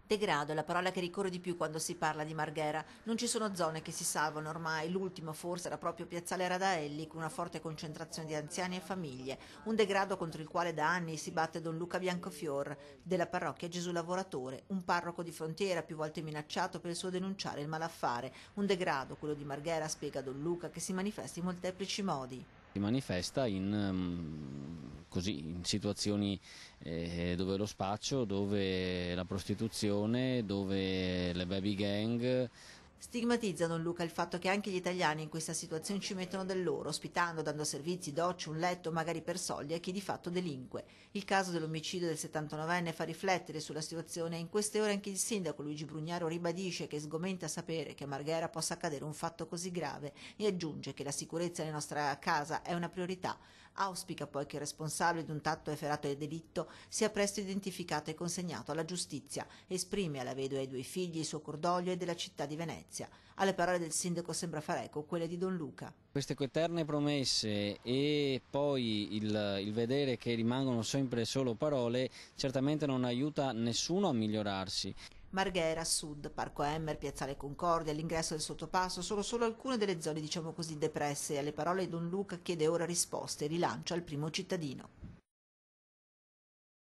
Degrado è la parola che ricorre di più quando si parla di Marghera. Non ci sono zone che si salvano ormai. L'ultimo forse era proprio Piazzale Radaelli, con una forte concentrazione di anziani e famiglie. Un degrado contro il quale da anni si batte Don Luca Biancofior, della parrocchia Gesù Lavoratore, un parroco di frontiera più volte minacciato per il suo denunciare il malaffare. Un degrado, quello di Marghera, spiega Don Luca, che si manifesta in molteplici modi. Si manifesta in situazioni dove lo spaccio, dove la prostituzione, dove le baby gang. Stigmatizza Don Luca il fatto che anche gli italiani in questa situazione ci mettono del loro, ospitando, dando servizi, docce, un letto, magari per soldi, a chi di fatto delinque. Il caso dell'omicidio del 79enne fa riflettere sulla situazione e in queste ore anche il sindaco Luigi Brugnaro ribadisce che sgomenta sapere che a Marghera possa accadere un fatto così grave e aggiunge che la sicurezza nella nostra casa è una priorità. Auspica poi che il responsabile di un tatto efferato del delitto sia presto identificato e consegnato alla giustizia. Esprime alla vedova e ai due figli il suo cordoglio e della città di Venezia. Alle parole del sindaco sembra far eco quelle di Don Luca. Queste eterne promesse e poi il vedere che rimangono sempre solo parole certamente non aiuta nessuno a migliorarsi. Marghera, Sud, Parco Emmer, Piazzale Concordia, all'ingresso del Sottopasso sono solo alcune delle zone diciamo così depresse e alle parole di Don Luca chiede ora risposte e rilancio al primo cittadino.